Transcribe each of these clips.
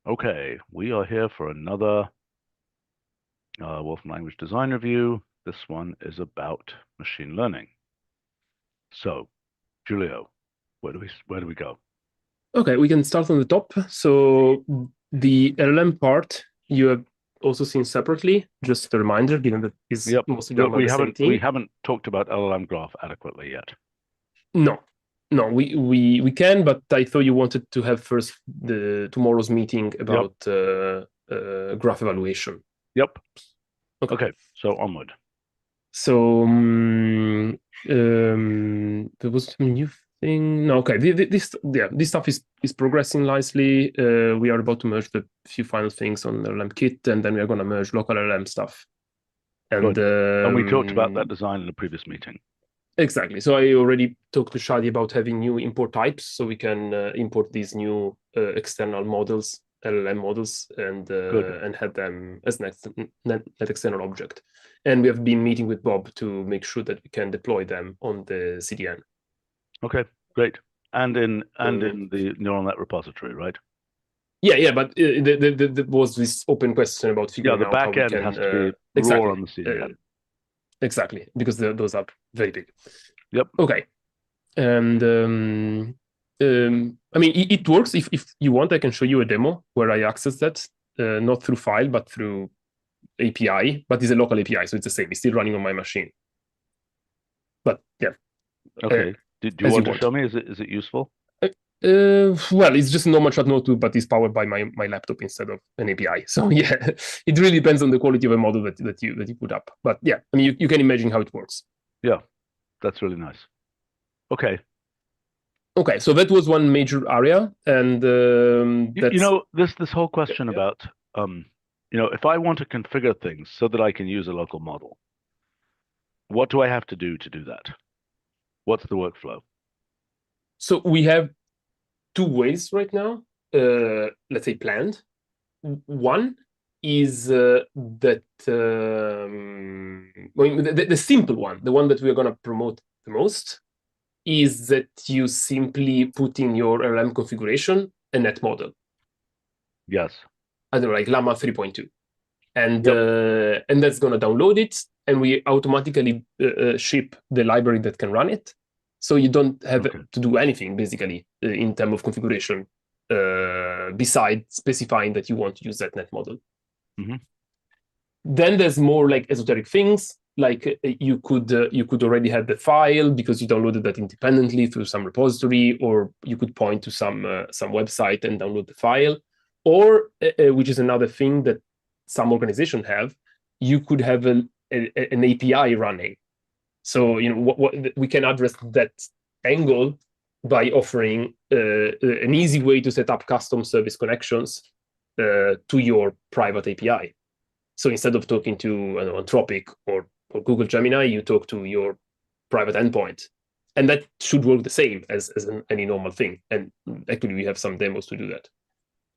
Okay, we are here for another Wolfram Language Design Review. This one is about machine learning. So, Julio, where do we go? Okay, we can start on the top. So the LLM part you have also seen separately. Just a reminder, given that is Yep, mostly done by we the same haven't we team. haven't talked about LLM graph adequately yet. No, no, we can, but I thought you wanted to have first the tomorrow's meeting Yep, about graph evaluation. yep. Okay, Okay, so onward. so there was some new thing. No, okay, this stuff is progressing nicely. We are about to merge the few final things on LLM kit, and then we are going to merge local LLM stuff. And Good. And we talked about that design in a previous meeting. exactly. So I already talked to Shadi about having new import types, so we can import these new external models, LLM models, Good. and have them as net external object. And we have been meeting with Bob to make sure that we can deploy them on the CDN. Okay, great. And in Um, the neural net repository, right? yeah, but there was this open question about Yeah, figuring the out how back we end can has to be raw exactly, on the CDN. exactly, because those are very big. Yep. Okay, and I mean, it works. If you want, I can show you a demo where I access that, not through file, but through API. But it's a local API, so it's the same. It's still running on my machine. But yeah, uh, Okay. Do you as you want to want. show me? Is it useful? Well, it's just a normal chat node too, but it's powered by my laptop instead of an API. So yeah, it really depends on the quality of a model that you put up. But yeah, I mean, you can imagine how it works. Yeah, that's really nice. Okay. Okay, so that was one major area, and You that's know, this whole question yeah. about if I want to configure things so that I can use a local model, what do I have to do that? What's the workflow? So we have two ways right now, let's say planned. One is that the simple one, the one that we're going to promote the most, is that you simply put in your LLM configuration a net model. Yes. I don't know, like Llama 3.2. Yep. And that's going to download it, and we automatically ship the library that can run it. So you don't have Okay. to do anything basically in terms of configuration besides specifying that you want to use that net model. Hmm. Then there's more like esoteric things, like you could already have the file because you downloaded that independently through some repository, or you could point to some website and download the file, or which is another thing that some organizations have, you could have an API running. So what we can address that angle by offering an easy way to set up custom service connections to your private API. So instead of talking to Anthropic or Google Gemini, you talk to your private endpoint. And that should work the same as any normal thing. And actually, we have some demos to do that.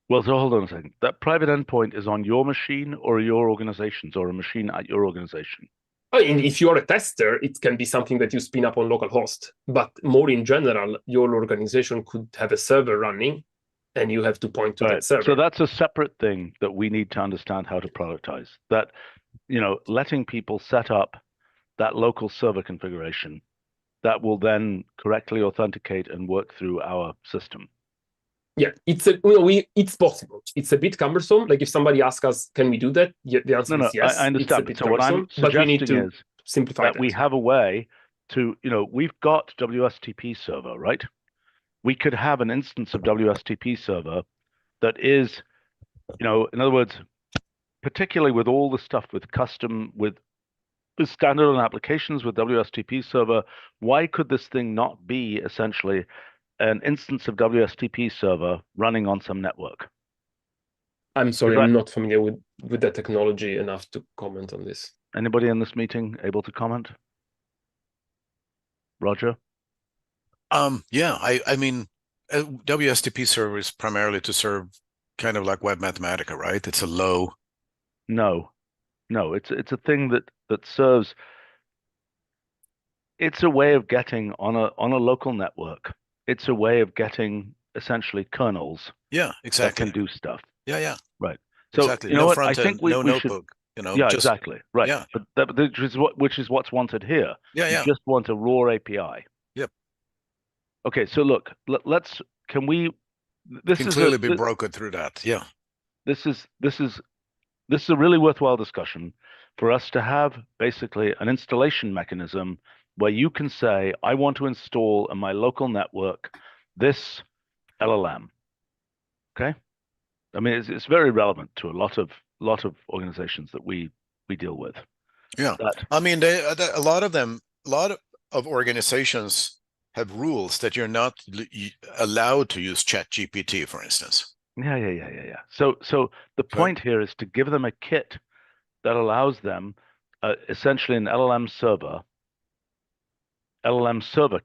Well, so hold on a second. That private endpoint is on your machine or your organization's or a machine at your organization? I mean, if you're a tester, it can be something that you spin up on localhost. But more in general, your organization could have a server running, and you have to point to All that right. So server. that's a separate thing that we need to understand how to productize. That, letting people set up that local server configuration that will then correctly authenticate and work through our system. Yeah, it's possible. It's a bit cumbersome. Like if somebody asks us, can we do that? Yeah, the No, answer no, is I yes. It's a understand. But bit so what I'm cumbersome, but we need suggesting to is simplify that we that. have a way to, we've got WSTP server, right? We could have an instance of WSTP server that is, in other words, particularly with all the stuff with standalone applications with WSTP server, why could this thing not be essentially an instance of WSTP server running on some network? I'm Is sorry, that I'm not familiar with the technology enough to comment on this. anybody in this meeting able to comment? Roger? Yeah, I mean, WSTP server is primarily to serve kind of like Web Mathematica, right? It's a low. No, no. It's a thing that serves. It's a way of getting on a local network. It's a way of getting essentially kernels Yeah, that can exactly. do stuff. Yeah. Right. So Exactly. you know No what? I front think end, no we should. notebook. Yeah, Just exactly. Right. yeah, But which is what's wanted here. You yeah. just want a raw API. Yep. Okay. So look, let's. Can we? This Can is a clearly be broken through that. Yeah. this is this is this is a really worthwhile discussion for us to have basically an installation mechanism where you can say, I want to install in my local network this LLM. Okay. I mean, it's very relevant to a lot of organizations that we deal with. Yeah. That I mean, a lot of them, a lot of organizations have rules that you're not allowed to use ChatGPT, for instance. yeah. So the Right. point here is to give them a kit that allows them essentially an LLM server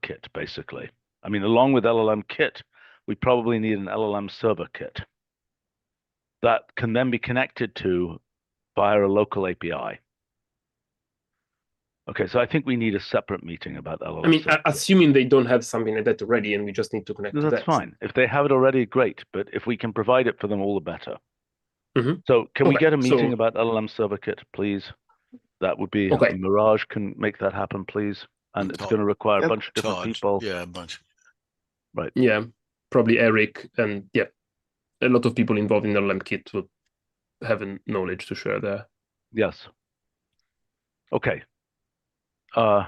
kit, basically. I mean, along with LLM kit, we probably need an LLM server kit that can then be connected to via a local API. Okay, so I think we need a separate meeting about LLM I mean, server kit. assuming they don't have something like that already, and we just need to connect to That's that. fine. If they have it already, great. But if we can provide it for them, all the better. Mhm. So can we Okay, get a meeting so about LLM server kit, please? That would be okay, Mirage can make that happen, please. And it's going to require a Yep. bunch of different Todd. people. Yeah, a bunch. Right. yeah, probably Eric, and yeah, a lot of people involved in the LLM kit will have a knowledge to share there. Yes. Okay. All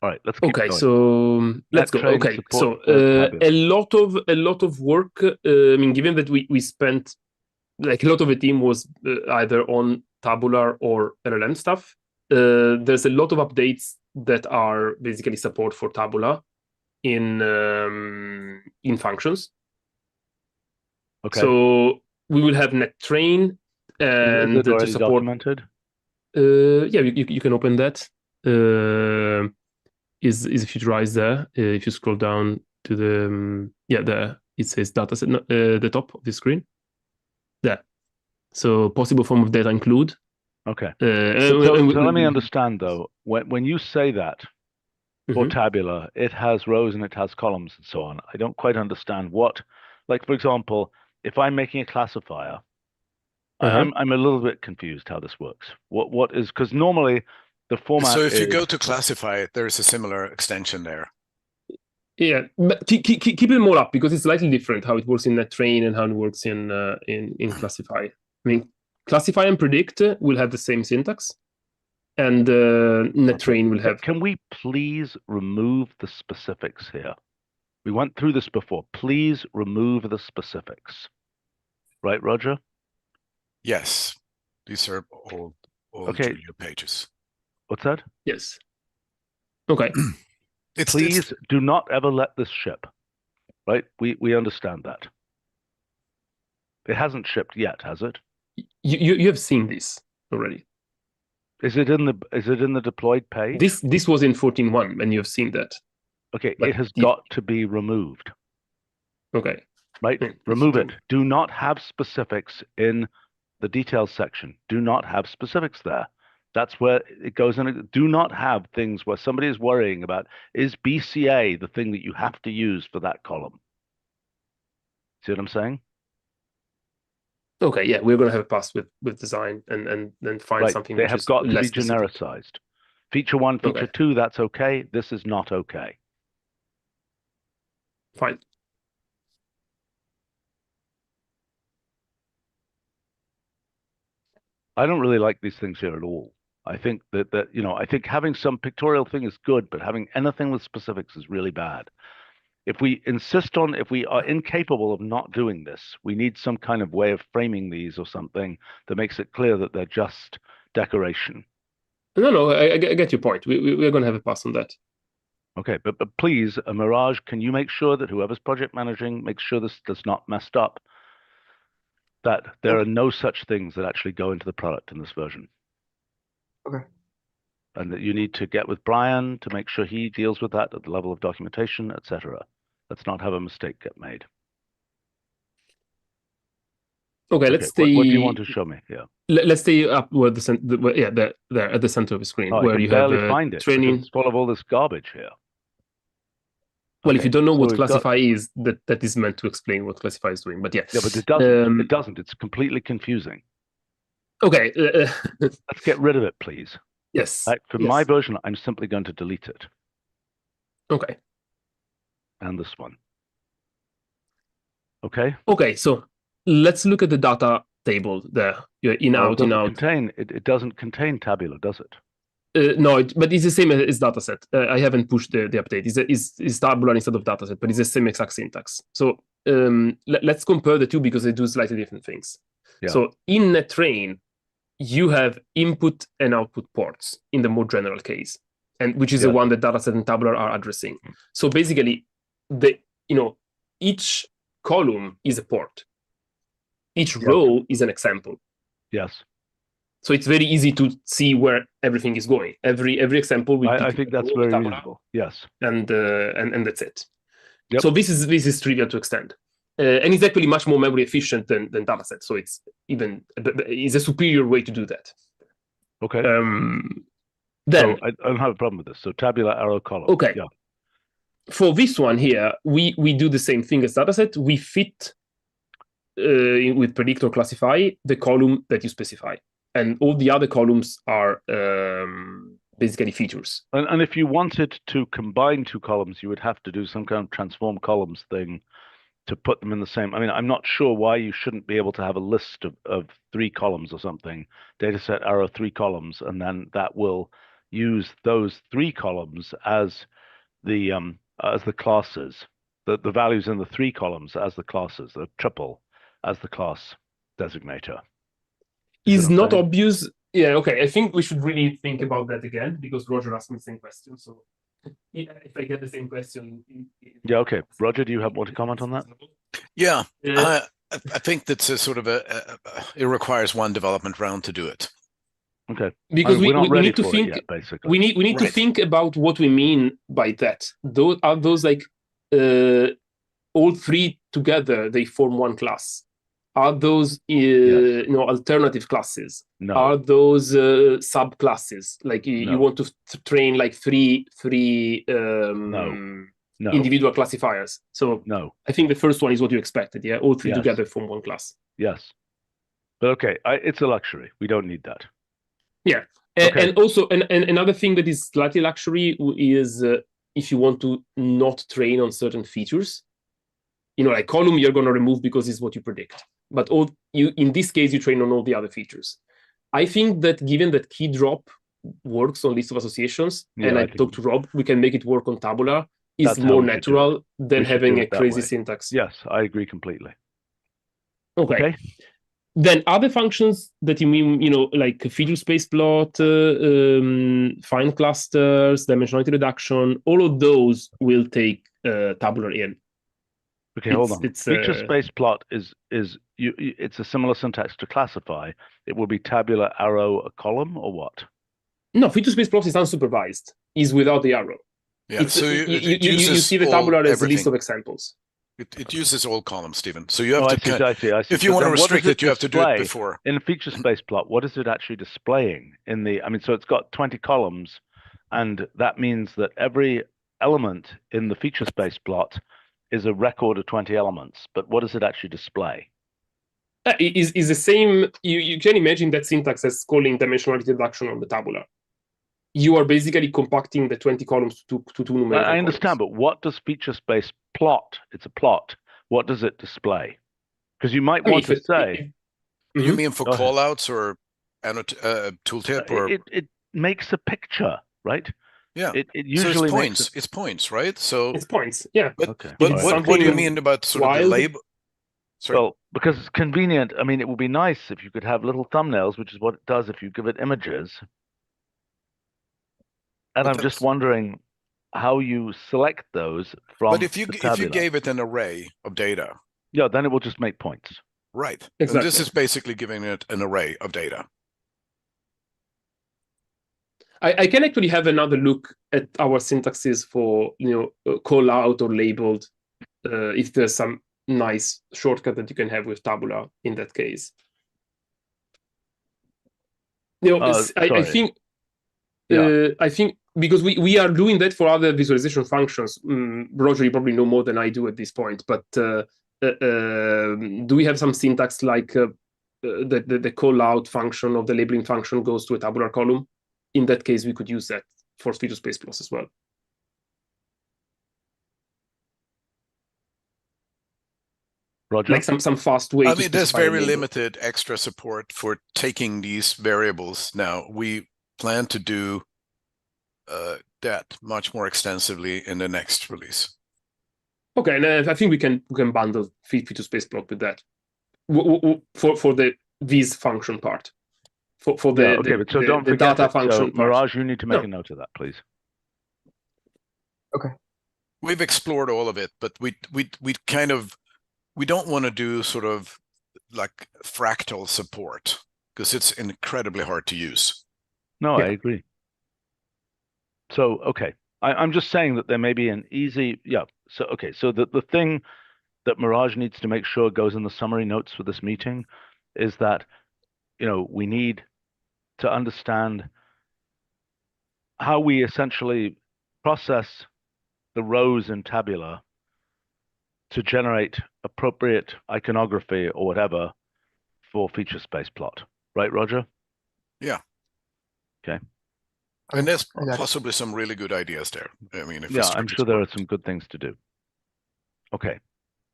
right, let's keep Okay, going. so let's go. NetTrain Okay, so support for Tabular. a lot of work. I mean, given that we spent like a lot of the team was either on Tabular or LLM stuff. There's a lot of updates that are basically support for Tabular in functions. Okay. So we will have NetTrain and Is it to already support. documented? Yeah, you can open that. Is a Futurize there? If you scroll down to the there it says dataset, the top of the screen. There. So possible form of data include. Okay. So So let me understand though. When you say that for Mhm. Tabular, it has rows and it has columns and so on. I don't quite understand what, like for example, if I'm making a classifier, I'm a little bit confused how this works. What is, because normally the format So if you is go to classify it, there's a similar extension there. Yeah, but keep them all up because it's slightly different how it works in NetTrain and how it works in Classify. I mean, Classify and Predict will have the same syntax, and NetTrain will have. Can we please remove the specifics here? We went through this before. Please remove the specifics. Right, Roger? Yes, these are all Okay. Julia pages. What's that? Yes. Okay. Please do not ever let this ship. Right? We understand that. It hasn't shipped yet, has it? You have seen this already. Is it in the deployed page? This was in 14.1 and you have seen that. Okay, But it has got to be removed. Okay. Right? Remove it. Do not have specifics in the details section. Do not have specifics there. That's where it goes in. Do not have things where somebody is worrying about, is BCA the thing that you have to use for that column? See what I'm saying? Okay, yeah, we're going to have a pass with design and then find Right. something They which have is got to less be specific. genericized. Feature 1, feature 2, that's okay. This is not okay. Fine. I don't really like these things here at all. I think that I think having some pictorial thing is good, but having anything with specifics is really bad. If we are incapable of not doing this, we need some kind of way of framing these or something that makes it clear that they're just decoration. No, I get your point. We're going to have a pass on that. Okay, but please, Mirage, can you make sure that whoever's project managing makes sure this does not messed up, that there are no such things that actually go into the product in this version. Okay. And that you need to get with Brian to make sure he deals with that at the level of documentation, etc. Let's not have a mistake get made. Okay, let's stay. What do you want to show me here? Let's stay up where there at the center of the screen Oh, where I can you have barely find it training. because it's full of all this garbage here. Well, if you don't know what we've classify is, that is meant to explain what classify is doing. But yeah. Yeah, but it doesn't. It doesn't. It's completely confusing. Okay. Let's get rid of it, please. Yes. For yes. my version, I'm simply going to delete it. Okay. And this one. Okay. Okay. So let's look at the data table there. In Well, out, in out. It doesn't contain Tabular, does it? No, but it's the same as dataset. I haven't pushed the update. It's Tabular instead of dataset, but it's the same exact syntax. So let's compare the two because they do slightly different things. Yeah. So in NetTrain, you have input and output ports in the more general case, and which is the one that dataset and Tabular are addressing. So basically, each column is a port. Each row is an example. Yes. So it's very easy to see where everything is going. Every example will. I think that's very reasonable. Yes. And that's it. Yep. So this is trivial to extend, and it's actually much more memory efficient than dataset. So it's a superior way to do that. Okay. Then I don't have a problem with this. So tabular arrow column. Okay. Yeah. For this one here, we do the same thing as dataset. We fit with predict or classify the column that you specify, and all the other columns are basically features. And if you wanted to combine two columns, you would have to do some kind of transform columns thing to put them in the same. I mean, I'm not sure why you shouldn't be able to have a list of 3 columns or something, dataset arrow 3 columns, and then that will use those 3 columns as the classes, the values in the 3 columns as the classes, the triple as the class designator. Is not obvious. Yeah, okay. I think we should really think about that again because Roger asked me the same question. So if I get the same question. Yeah, okay. Roger, do you want to comment on that? Yeah, I think that's a sort of it requires one development round to do it. Okay. Because we need to think. Yet, basically. We need to think about what we mean by that. Are those like all 3 together? They form one class. Are those alternative classes? No. Are those subclasses? Like you want to train like three no. individual classifiers. So no. I think the first one is what you expected. Yeah, all 3 together form one class. Yes. But okay, it's a luxury. We don't need that. Yeah. Okay. And also another thing that is slightly luxury is if you want to not train on certain features. Like column you're going to remove because it's what you predict. But in this case, you train on all the other features. I think that given that key drop works on list of associations, and I talked to Rob, we can make it work on Tabular, is more natural than having a crazy syntax. Yes, I agree completely. Okay. Then other functions that you mean, like feature space plot, find clusters, dimensionality reduction, all of those will take Tabular in. Okay, hold on. Feature space plot is it's a similar syntax to classify. It will be tabular arrow a column or what? No, feature space plot is unsupervised. Is without the arrow. Yeah, so you see the tabular as a list of examples. It uses all columns, Stephen. So you have I see. If you want to restrict it, you have to do it before. In feature space plot, what is it actually displaying in the? I mean, so it's got 20 columns, and that means that every element in the feature space plot is a record of 20 elements, but what does it actually display? Is the same. You can imagine that syntax as calling dimensionality reduction on the tabular. You are basically compacting the 20 columns to 2 numerical I understand, columns. But what does feature space plot? It's a plot. What does it display? Because you might want to say. You mean for callouts or tooltip or? It makes a picture, right? Yeah. It usually so it's points, right? So it's points. Yeah. But what do you mean about sort of the label? Sorry. Well, because it's convenient. I mean, it would be nice if you could have little thumbnails, which is what it does if you give it images. And I'm just wondering how you select those from. But if you gave it an array of data, yeah, then it will just make points. Right. Exactly. And this is basically giving it an array of data. I can actually have another look at our syntaxes for call out or labeled if there's some nice shortcut that you can have with Tabular in that case. I think because we are doing that for other visualization functions. Roger, you probably know more than I do at this point, but do we have some syntax like the call out function of the labeling function goes to a tabular column? In that case, we could use that for feature space plots as well. Roger? Like some fast way I to mean, there's specify a very label. limited extra support for taking these variables now. We plan to do that much more extensively in the next release. Okay, and I think we can bundle feature space plot with that for the this function part. For the okay, but so don't the forget data it. function So part. Mirage, you need to make No. a note of that, please. Okay. We've explored all of it, but we don't want to do sort of like fractal support because it's incredibly hard to use. No, Yeah. I agree. So, okay. I'm just saying that there may be an easy, So, okay. So the thing that Mirage needs to make sure goes in the summary notes for this meeting is that, we need to understand how we essentially process the rows in Tabular to generate appropriate iconography or whatever for feature space plot. Right, Roger? Yeah. Okay. And there's I got it. possibly some really good ideas there. I mean, if Yeah, I'm sure there are worked. some good things to do. Okay.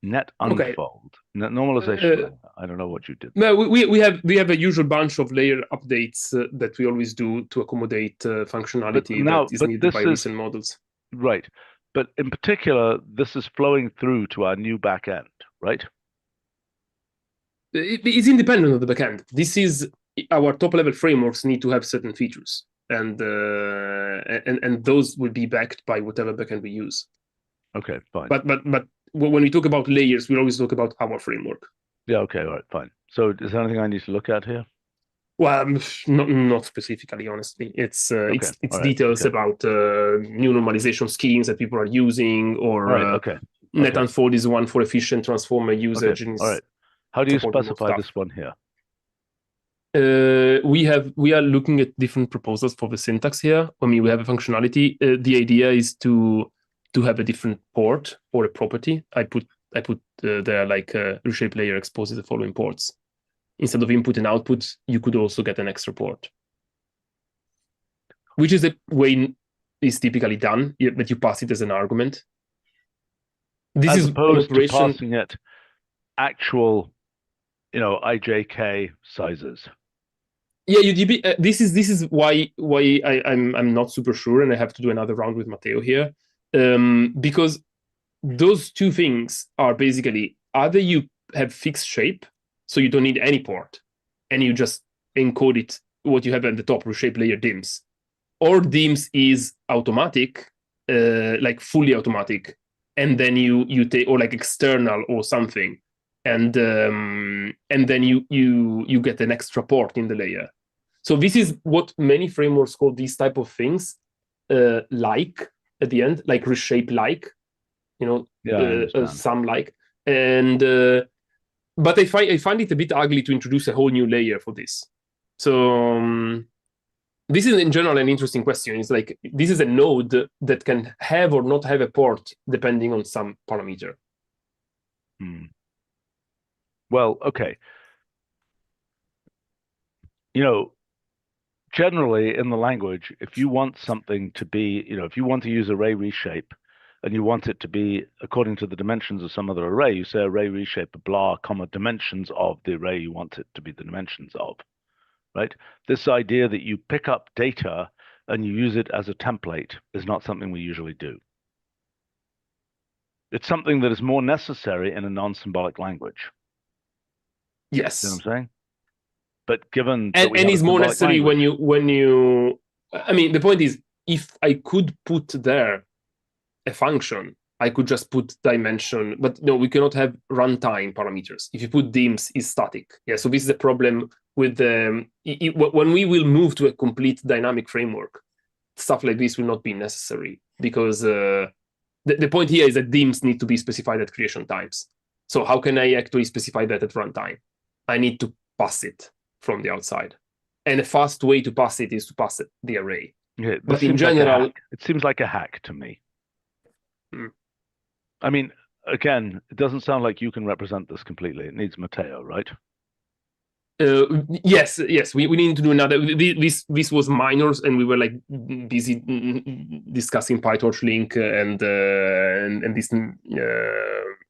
Net Okay. unfold. Net normalization layer. I don't know what you did. No, we have a usual bunch of layer updates that we always do to accommodate functionality that is needed by recent models. Right. But in particular, this is flowing through to our new backend, right? It's independent of the backend. This is our top level frameworks need to have certain features, and those will be backed by whatever backend we use. Okay, fine. But when we talk about layers, we always talk about our framework. Yeah, okay, all right, fine. So is there anything I need to look at here? Well, not specifically, honestly. It's Okay, it's all right, details okay. about new normalization schemes that people are using, or All right, okay. net Okay. unfold is one for efficient transformer usage. Okay, And all right. How do you supporting more specify stuff. this one here? We are looking at different proposals for the syntax here. I mean, we have a functionality. The idea is to have a different port or a property. I put there like reshape layer exposes the following ports. Instead of input and output, you could also get an extra port, which is the way it's typically done, but you pass it as an argument. This As is opposed an operation. to passing it actual, IJK sizes. Yeah, UDB. This is why I'm not super sure, and I have to do another round with Matteo here, because those two things are basically either you have fixed shape, so you don't need any port, and you just encode it what you have at the top reshape layer dims, or dims is automatic, like fully automatic, and then you take or like external or something, and then you get an extra port in the layer. So this is what many frameworks call these type of things, like at the end, like reshape like, some like, and but I find it a bit ugly to introduce a whole new layer for this. So this is in general an interesting question. It's like this is a node that can have or not have a port depending on some parameter. Well, okay. Generally in the language, if you want something to be, if you want to use array reshape and you want it to be according to the dimensions of some other array, you say array reshape blah, comma, dimensions of the array you want it to be the dimensions of, right? This idea that you pick up data and you use it as a template is not something we usually do. It's something that is more necessary in a non-symbolic language. Yes. You know what I'm saying? But given and it's more necessary language, when you I mean, the point is, if I could put there a function, I could just put dimension, but no, we cannot have runtime parameters. If you put dims, is static. Yeah, so this is a problem with when we will move to a complete dynamic framework, stuff like this will not be necessary, because the point here is that dims need to be specified at creation times. So how can I actually specify that at runtime? I need to pass it from the outside. And a fast way to pass it is to pass the array. Yeah, this But in seems like a general, hack. It seems like a hack to me. mm, I mean, again, it doesn't sound like you can represent this completely. It needs Matteo, right? yes, we need to do another. This was minors, and we were like busy discussing PyTorch link and these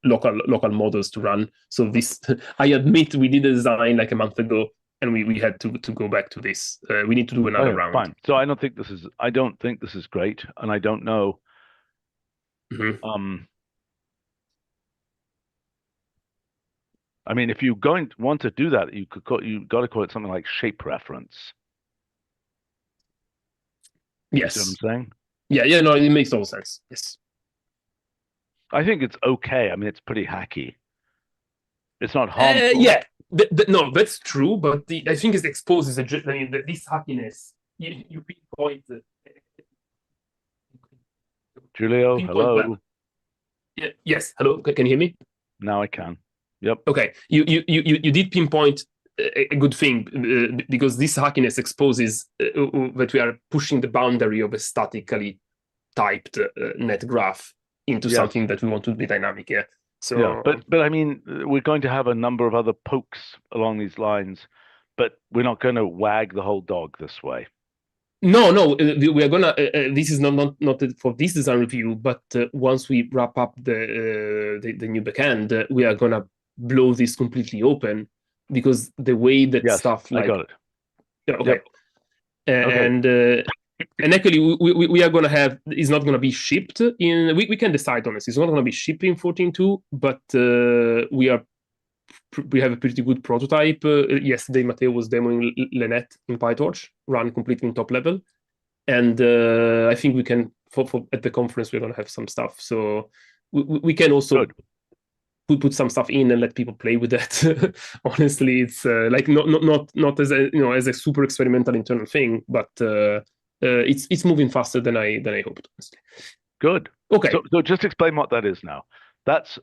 local models to run. So this, I admit, we did a design like a month ago, and we had to go back to this. We need to do another Okay, round. fine. So I don't think this is great, and I don't know. Mm-hmm. I mean, if you want to do that, you got to call it something like shape reference. You see what Yes. I'm saying? Yeah. No, it makes all sense. Yes. I think it's okay. I mean, it's pretty hacky. It's not harmful. Yeah. No, that's true, but I think it exposes this happiness. You pinpoint. Julio, Pinpoint hello. well. Yeah, yes. Hello. Can you hear me? Now I can. Yep. Okay. You did pinpoint a good thing because this hackiness exposes that we are pushing the boundary of a statically typed net graph into Yes. something that we want to be dynamic. Yeah. So Yeah, but I mean, we're going to have a number of other pokes along these lines, but we're not going to wag the whole dog this way. no, we are gonna. This is not for this design review, but once we wrap up the new backend, we are gonna blow this completely open because the way that Yes, stuff I like got it. yeah, okay, Okay. and actually we are gonna have it's not gonna be shipped in. We can decide on this. It's not gonna be shipped in 14.2, but we have a pretty good prototype. Yesterday, Matteo was demoing Lenet in PyTorch, run completely in top level. And I think we can, for at the conference, we're going to have some stuff. So we can also put some stuff in and let people play with that. Honestly, it's like not as a as a super experimental internal thing, but it's moving faster than I hoped. Honestly. Good. Okay. So just explain what that is now. That's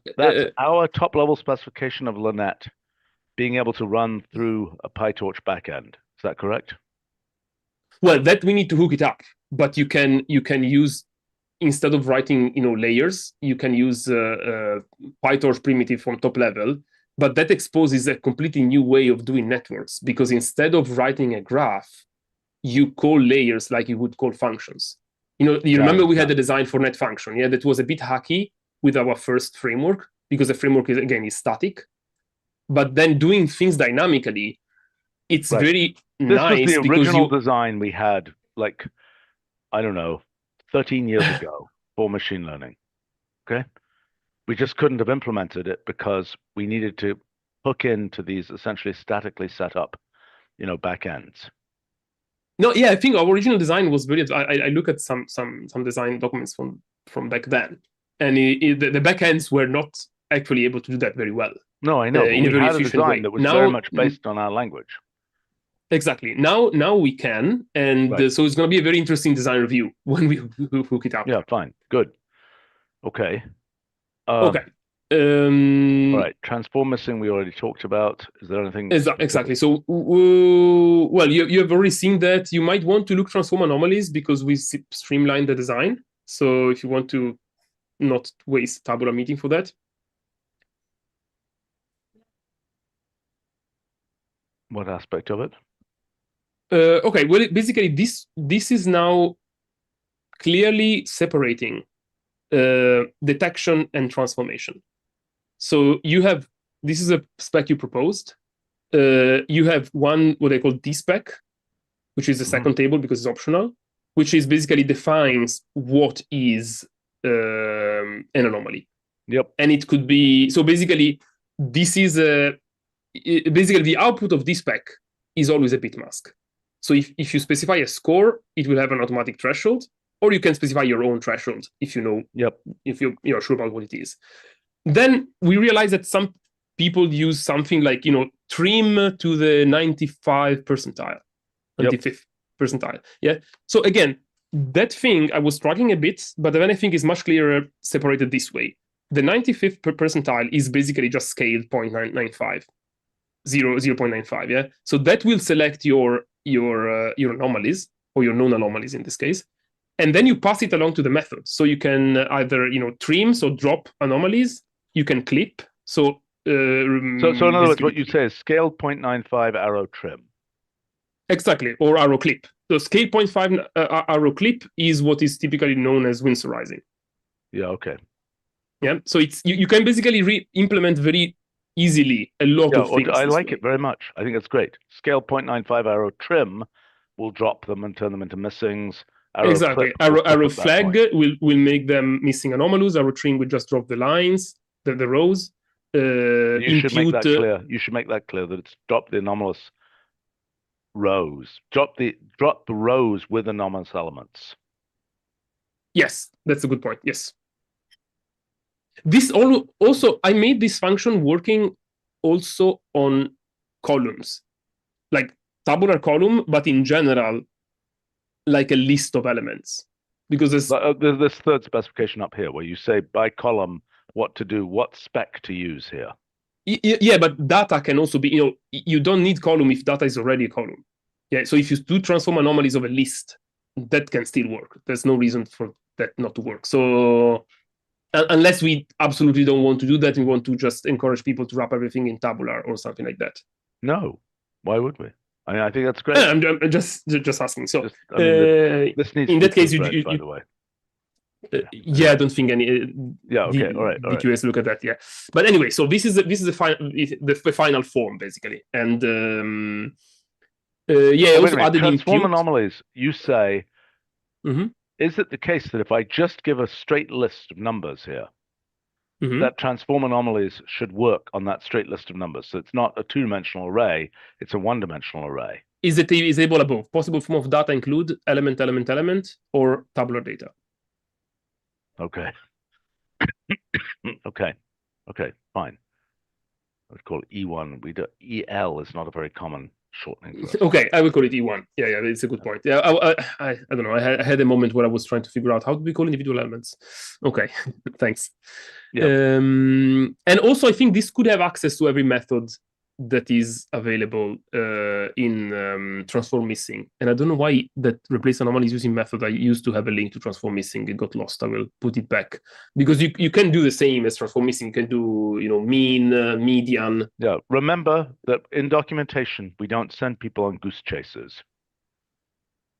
our top level specification of Linnet being able to run through a PyTorch backend. Is that correct? Well, that we need to hook it up, but you can use instead of writing layers, you can use PyTorch primitive from top level, but that exposes a completely new way of doing networks because instead of writing a graph, you call layers like you would call functions. You remember we had a design for net function, yeah, that was a bit hacky with our first framework because the framework is static, but then doing things dynamically, it's very nice. This was the original design we had, like, I don't know, 13 years ago for machine learning. Okay. We just couldn't have implemented it because we needed to hook into these essentially statically set up, backends. No, yeah, I think our original design was brilliant. I look at some design documents from back then, and the backends were not actually able to do that very well. No, I know. But in a very efficient way. That was very much based on our language. Exactly. Now we can, and so it's going to be a very interesting design review when we hook it up. Yeah, fine, good. Okay. Okay. All right. Transform missing we already talked about. Is there anything? Exactly. So, well, you have already seen that. You might want to look transform anomalies because we streamlined the design. So if you want to not waste Tabular meeting for that. What aspect of it? Okay. Well, basically, this is now clearly separating detection and transformation. So this is a spec you proposed. You have one what they call dspec, which is the second table because it's optional, which is basically defines what is an anomaly. Yep. And it could be so basically this is basically the output of dspec is always a bit mask. So if you specify a score, it will have an automatic threshold, or you can specify your own threshold if you know. Yep. If you're sure about what it is. Then we realize that some people use something like trim to the 95th percentile, 95th percentile. Yeah. So again, that thing I was struggling a bit, but then I think is much clearer separated this way. The 95th percentile is basically just scaled 0.995, 0.95. Yeah. So that will select your anomalies, or your known anomalies in this case. And then you pass it along to the method. So you can either trim, so drop anomalies. You can clip. So So in other words, what you say is scale 0.95 arrow trim. Exactly, or arrow clip. So scale 0.5 arrow clip is what is typically known as winsorizing. Yeah, okay. Yeah, so it's you can basically implement very easily a lot of things. I like it very much. I think it's great. Scale 0.95 arrow trim will drop them and turn them into missings. Exactly. Arrow flag will make them missing anomalies. Arrow trim will just drop the lines, the rows. You should make that clear. You should make that clear that it's drop the anomalous rows. Drop the rows with anomalous elements. Yes, that's a good point. Yes. This also I made this function working also on columns, like tabular column, but in general, like a list of elements. Because there's this third specification up here where you say by column what to do, what spec to use here. Yeah, but data can also be, you don't need column if data is already a column. Yeah, so if you do transform anomalies of a list, that can still work. There's no reason for that not to work. So unless we absolutely don't want to do that, we want to just encourage people to wrap everything in tabular or something like that. No, why would we? I mean, I think that's great. I'm just asking. So this needs in to that be case, by the way. Yeah, I don't think any. Okay, all right. DQS look at that. Yeah, but anyway, so this is the final form basically, and I also added transform anomalies. You say, mm-hmm. Is it the case that if I just give a straight list of numbers here, mm-hmm. that transform anomalies should work on that straight list of numbers? So it's not a two-dimensional array; it's a one-dimensional array. Is able above? Possible form of data include element, element, element, or tabular data. Okay. Okay, fine. Let's call it E1. EL is not a very common shortening for us. Okay, I will call it E1. Yeah, it's a good point. Yeah, I don't know. I had a moment where I was trying to figure out how do we call individual elements. Okay, thanks. Yeah. And also, I think this could have access to every method that is available in transform missing. And I don't know why that replace anomalies using method. I used to have a link to transform missing. It got lost. I will put it back because you can do the same as transform missing. You can do mean, median. Yeah. Remember that in documentation we don't send people on goose chases.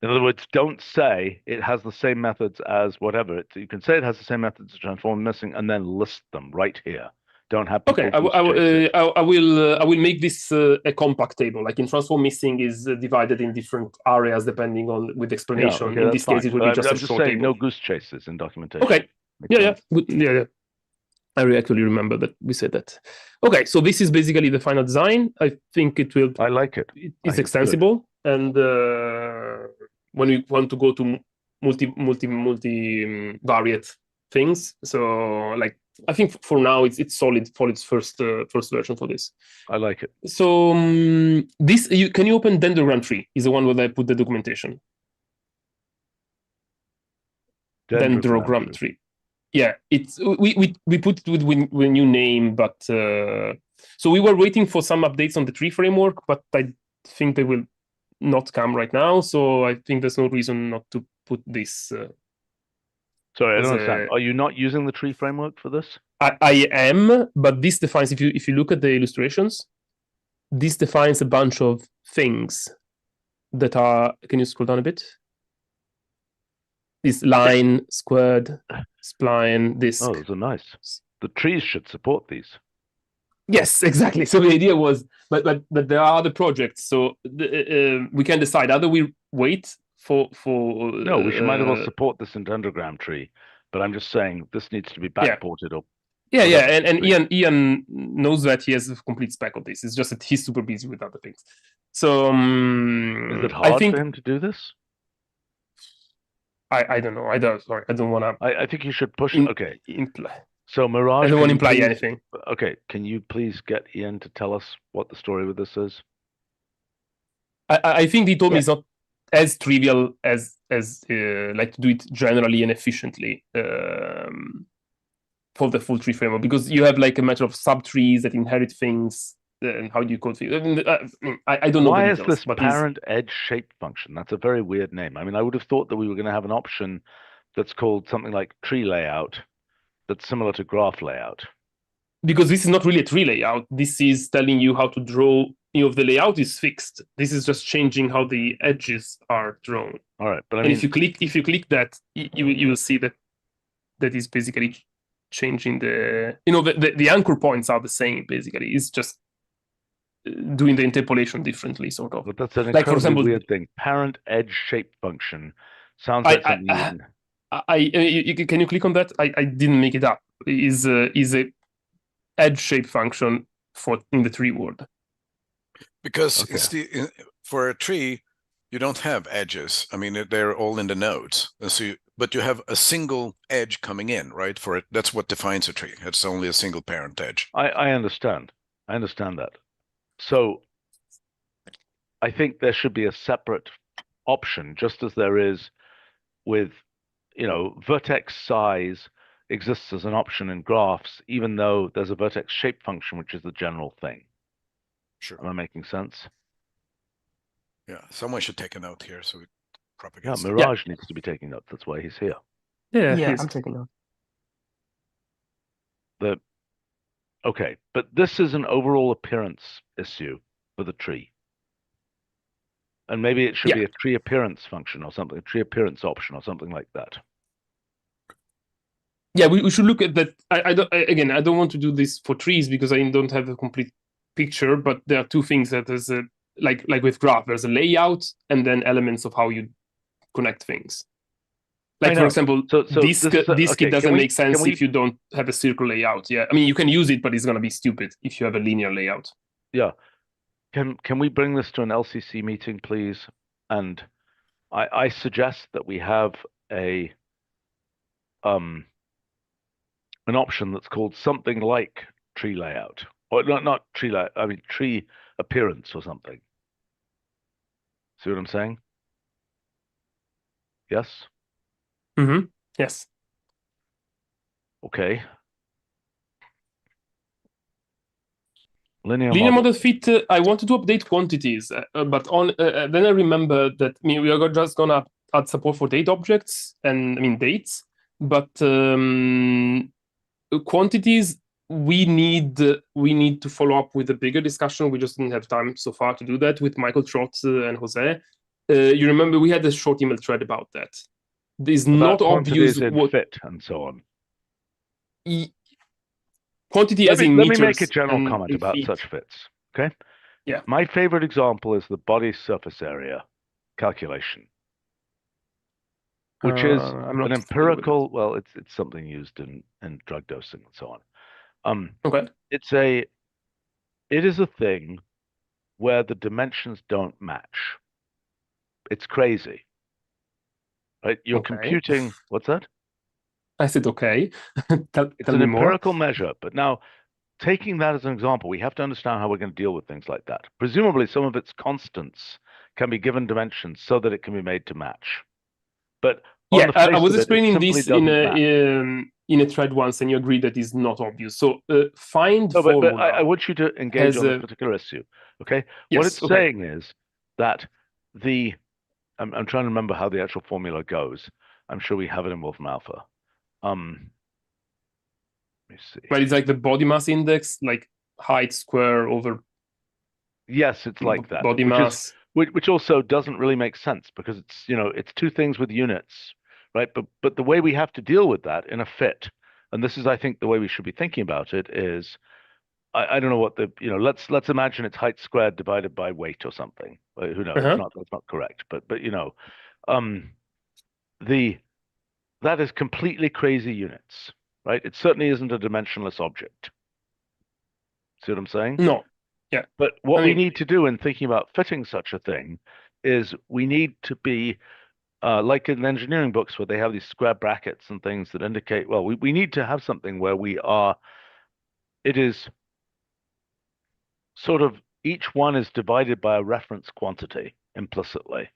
In other words, don't say it has the same methods as whatever. You can say it has the same methods as transform missing and then list them right here. Don't have people. Okay, I will make this a compact table. Like in transform missing is divided in different areas depending on with explanation. Yeah, okay, in this case, it will be just a short saying table. No goose chases in documentation. Okay. Yeah. I actually remember that we said that. Okay, so this is basically the final design. I think it will. I like it. It's extensible, and when we want to go to multi variate things, so like. I think for now it's solid for its first version for this. I like it. So this can you open dendrogram tree? Is the one where I put the documentation. Dendrogram tree. Yeah, it's we put it with a new name, but so we were waiting for some updates on the tree framework, but I think they will not come right now. So I think there's no reason not to put this. Sorry, I don't understand. Are you not using the tree framework for this? I am, but this defines, if you look at the illustrations, this defines a bunch of things that are, can you scroll down a bit? This line, squared, spline, this. Oh, those are nice. The trees should support these. Yes, exactly. So the idea was, but there are other projects, so we can decide either we wait for no, we might as well support this in dendrogram tree, but I'm just saying this needs to be backported or and Ian knows that he has a complete spec of this. It's just that he's super busy with other things. So is it hard for him to do this? I don't know. I don't want to. I think you should push it. Okay. Imply. So Mirage, I don't want to imply anything. Okay, can you please get Ian to tell us what the story with this is? I think he told me it's not as trivial as like to do it generally and efficiently for the full tree framework, because you have like a matter of subtrees that inherit things And how do you code things? I don't know the Why is details, this but parent edge shape function? That's a very weird name. I mean, I would have thought that we were going to have an option that's called something like tree layout that's similar to graph layout. because this is not really a tree layout. This is telling you how to draw. The layout is fixed. This is just changing how the edges are drawn. All right, but I And mean, if you click that, you will see that is basically changing the anchor points are the same. Basically, it's just doing the interpolation differently, sort of. but that's an Like, for incredibly example, weird thing. Parent edge shape function sounds like something you wouldn't. can you click on that? I didn't make it up. Is a edge shape function in the tree world. Because Okay. it's for a tree, you don't have edges. I mean, they're all in the nodes. And so but you have a single edge coming in, right? For it, that's what defines a tree. It's only a single parent edge. I understand. I understand that. So I think there should be a separate option, just as there is with, vertex size exists as an option in graphs, even though there's a vertex shape function, which is the general thing. Sure. Am I making sense? Yeah. Someone should take a note here so we propagate. Yeah, stuff. Mirage needs to be taking notes. That's why he's here. Yeah, I'm taking notes. Okay, but this is an overall appearance issue for the tree. And maybe it should be a tree appearance function or something, a tree appearance option or something like that. Yeah, we should look at that. I don't want to do this for trees because I don't have a complete picture, but there are two things that there's like with graph, there's a layout and then elements of how you connect things. Like, for example, disk it doesn't make sense if you don't have a circle layout. Yeah, I mean, you can use it, but it's going to be stupid if you have a linear layout. Yeah. Can we bring this to an LCC meeting, please? And I suggest that we have an option that's called something like tree layout, or not tree layout. I mean tree appearance or something. See what I'm saying? Yes. Mm-hmm. Yes. Okay. Linear model fit. I wanted to update quantities, but then I remember that we are just gonna add support for date objects and dates, but quantities we need to follow up with a bigger discussion. We just didn't have time so far to do that with Michael Trott and Jose. You remember we had a short email thread about that. It's not obvious what fit and so on. Quantity let in me meters. Let me make a general comment about such fits. Okay. Yeah. My favorite example is the body surface area calculation, which is an empirical. Well, it's something used in drug dosing and so on. Okay. It is a thing where the dimensions don't match. It's crazy, right? You're computing. What's that? I said okay. It's an empirical measure, but now taking that as an example, we have to understand how we're going to deal with things like that. Presumably, some of its constants can be given dimensions so that it can be made to match. But yeah, I was explaining this in a thread once, and you agreed that is not obvious. So find formula. But I want you to engage on this particular issue. Okay. Yes, what it's saying is that I'm trying to remember how the actual formula goes. I'm sure we have it in Wolfram Alpha. Let me see. But it's like the body mass index, like height square over. Yes, it's like that. Body mass. Which also doesn't really make sense because it's it's two things with units, right? But the way we have to deal with that in a fit, and this is I think the way we should be thinking about it is, I don't know what let's imagine it's height squared divided by weight or something. Who knows? That's not correct. But that is completely crazy units, right? It certainly isn't a dimensionless object. See what I'm saying? No. Yeah. But what we need to do in thinking about fitting such a thing is we need to be like in engineering books where they have these square brackets and things that indicate, well, we need to have something where it is sort of each one is divided by a reference quantity implicitly.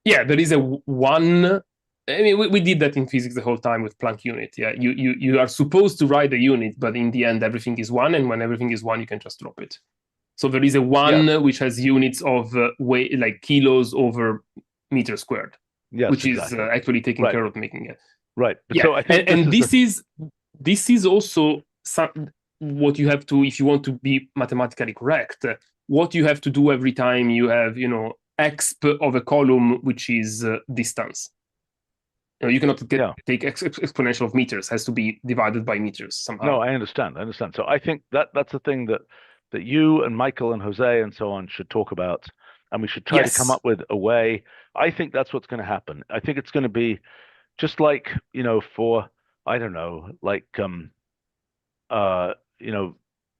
Yeah, there is a one. I mean, we did that in physics the whole time with Planck unit. Yeah, you are supposed to write a unit, but in the end, everything is one, and when everything is one, you can just drop it. So there is a one which has units of weight, like kilos over meter squared, Yes, which exactly. is actually taking care of making it. Right. Yeah. So I think this is also what you have to, if you want to be mathematically correct, what you have to do every time you have, exp of a column, which is distance. You cannot take exponential of meters. It has to be divided by meters somehow. No, I understand. So I think that's the thing that you and Michael and Jose and so on should talk about, and we should try to come up with a way. I think that's what's going to happen. I think it's going to be just like, for, I don't know, like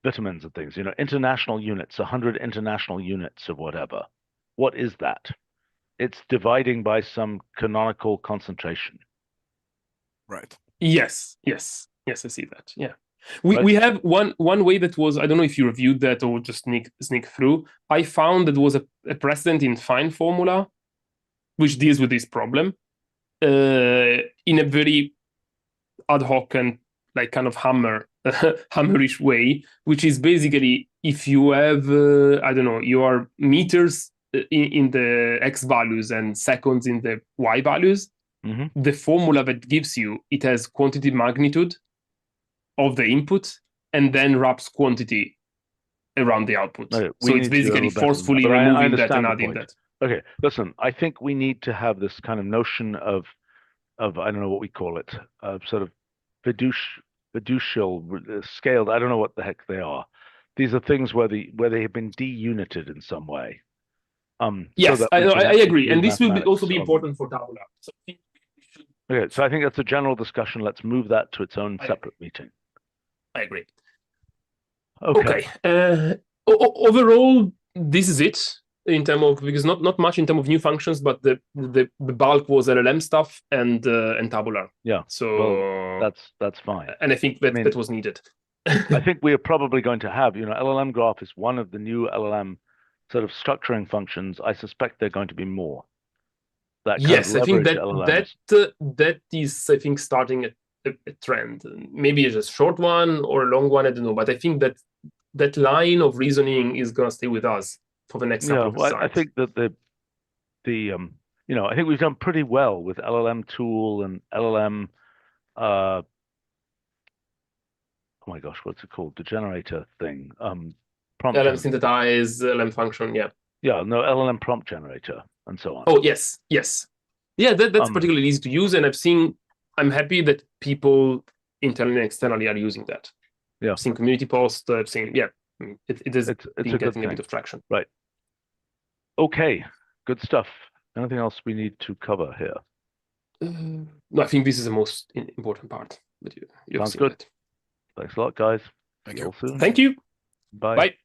vitamins and things, international units, 100 international units of whatever. What is that? It's dividing by some canonical concentration. Right. Yes, I see that. Yeah. We have one way that was, I don't know if you reviewed that or just sneak through. I found that was a precedent in fine formula, which deals with this problem in a very ad hoc and like kind of hammerish way, which is basically if you have, I don't know, your meters in the X values and seconds in the Y values, the formula that gives you, it has quantity magnitude of the input and then wraps quantity around the output. Okay, so it's basically forcefully removing that and adding that. Okay, listen, I think we need to have this kind of notion of I don't know what we call it, sort of fiducial, scaled. I don't know what the heck they are. These are things where they have been de-united in some way. Yes, so I agree, and this will also be important for Tabular. So I think we should. Okay, so I think that's a general discussion. Let's move that to its own separate meeting. I agree. Okay. Overall, this is it in terms of, because not much in terms of new functions, but the bulk was LLM stuff and Tabular. Yeah. So that's fine. And I think that was needed. I think we are probably going to have, LLM graph is one of the new LLM sort of structuring functions. I suspect there are going to be more. Yes, I think that is, I think, starting a trend. Maybe it's a short one or a long one, I don't know. But I think that line of reasoning is going to stay with us for the next couple of years. I think that I think we've done pretty well with LLM tool and LLM. Oh my gosh, what's it called? The generator thing. Prompt. LLM synthesize, LLM function. Yeah. Yeah. No, LLM prompt generator and so on. Oh yes. Yeah, that's particularly easy to use, and I'm happy that people internally and externally are using that. Yeah. I've seen community posts. I've seen, it is getting a bit of traction. Right. Okay, good stuff. Anything else we need to cover here? No, I think this is the most important part. But you Sounds good. Thanks a lot, guys. Thank you. Thank you. Bye. Bye.